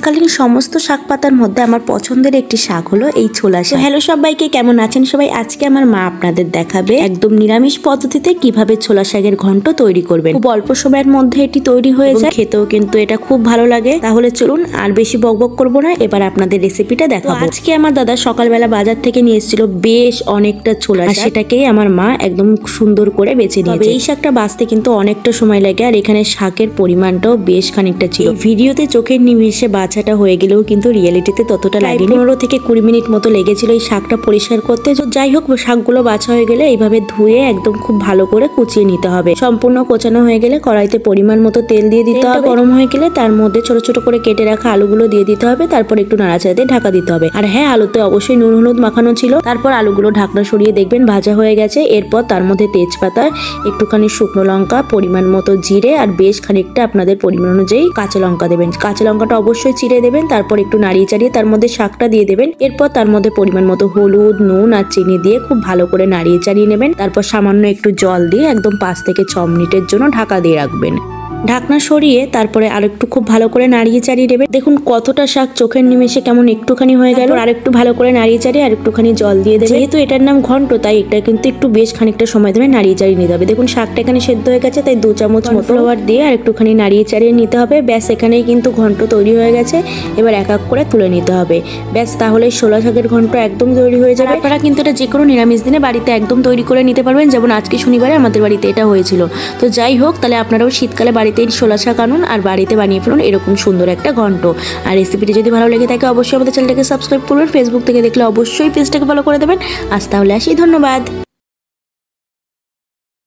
শীতকালীন সমস্ত শাক পাতার মধ্যে আমার পছন্দের একটি শাক হলো এই ছোলা শাক। হ্যালো সবাইকে, কেমন আছেন সবাই? আজকে আমার মা আপনাদের দেখাবে একদম নিরামিষ পদ্ধতিতে কিভাবে ছোলা শাকের ঘন্ট তৈরি করবেন। খুব অল্প সময়ের মধ্যে এটি তৈরি হয়ে যায়, খেতেও কিন্তু এটা খুব ভালো লাগে। তাহলে চলুন আর বেশি বকবক করবো না, এবার আপনাদের রেসিপিটা দেখাবো। আজকে আমার দাদা সকালবেলা বাজার থেকে নিয়ে এসেছিল বেশ অনেকটা ছোলা শাক, সেটাকেই আমার মা একদম সুন্দর করে বেছে নিয়েছে। এই শাকটা বাছতে কিন্তু অনেকটা সময় লাগে, আর এখানে শাকের পরিমাণটাও বেশ খানিকটা ছিল। ভিডিওতে চোখের নিমেষে বাছাটা হয়ে গেলেও কিন্তু রিয়েলিটিতে ততটা লাগেনি। 15 থেকে 20 মিনিট মতো লেগেছিল এই শাকটা পরিষ্কার করতে। তো যাই হোক, শাকগুলো বাছা হয়ে গেলে এইভাবে ধুয়ে একদম খুব ভালো করে কুচিয়ে নিতে হবে। সম্পূর্ণ কোচানো হয়ে গেলে কড়াইতে পরিমাণ মতো তেল দিয়ে দিতে হবে। গরম হয়ে গেলে তার মধ্যে ছোট ছোট করে কেটে রাখা আলুগুলো দিয়ে দিতে হবে। তারপর একটু নাড়াচাড়া দিয়ে ঢাকা দিতে হবে। আর হ্যাঁ, আলুতে অবশ্যই নুন হলুদ মাখানো ছিল। তারপর আলুগুলো ঢাকনা সরিয়ে দেখবেন ভাজা হয়ে গেছে। এরপর তার মধ্যে তেজপাতা, একটুখানি শুকনো লঙ্কা, পরিমাণ মতো জিরে আর বেশ খানিকটা আপনাদের পরিমাণ অনুযায়ী কাঁচা লঙ্কা দেবেন। কাঁচা লঙ্কাটা অবশ্যই চিড়ে দেবেন। তারপর একটু নাড়িয়ে চাড়িয়ে তার মধ্যে শাকটা দিয়ে দেবেন। এরপর তার মধ্যে পরিমাণ মতো হলুদ, নুন আর চিনি দিয়ে খুব ভালো করে নাড়িয়ে চাড়িয়ে নেবেন। তারপর সামান্য একটু জল দিয়ে একদম 5 থেকে 6 মিনিটের জন্য ঢাকা দিয়ে রাখবেন। ঢাকনা সরিয়ে তারপরে আরেকটু খুব ভালো করে নাড়িয়ে চাড়িয়ে নেবেন। দেখুন কতটা শাক চোখের নিমেষে কেমন একটুখানি হয়ে গেল। আর একটু ভালো করে নাড়িয়ে চাড়িয়ে আর একটুখানি জল দিয়ে দেবেন। যেহেতু এটার নাম ঘন্ট, তাই এটা কিন্তু একটু বেশ খানিকটা সময় ধরে নাড়িয়ে চাড়িয়ে নিতে হবে। দেখুন শাকটা এখানে সেদ্ধ হয়ে গেছে, তাই 2 চামচ কর্নফ্লাওয়ার দিয়ে আর একটুখানি নাড়িয়ে চাড়িয়ে নিতে হবে। ব্যাস, এখানেই কিন্তু ঘন্ট তৈরি হয়ে গেছে। এবার এক এক করে তুলে নিতে হবে। ব্যাস, তাহলে ছোলা শাকের ঘন্ট একদম তৈরি হয়ে যাবে। আপনারা কিন্তু এটা যে কোনো নিরামিষ দিনে বাড়িতে একদম তৈরি করে নিতে পারবেন। যেমন আজকে শনিবারে আমাদের বাড়িতে এটা হয়েছিল। তো যাই হোক, তাহলে আপনারাও শীতকালে বাড়িতে ছোলা শাক আনুন আর বাড়িতে বানিয়ে ফেলুন এরকম সুন্দর একটা ঘন্ট। আর রেসিপিটি যদি ভালো লেগে থাকে অবশ্যই আমাদের চ্যানেলটাকে সাবস্ক্রাইব করবেন। ফেসবুক থেকে দেখলে অবশ্যই পেজটাকে ফলো করে দেবেন। আজ তাহলে আসি, ধন্যবাদ।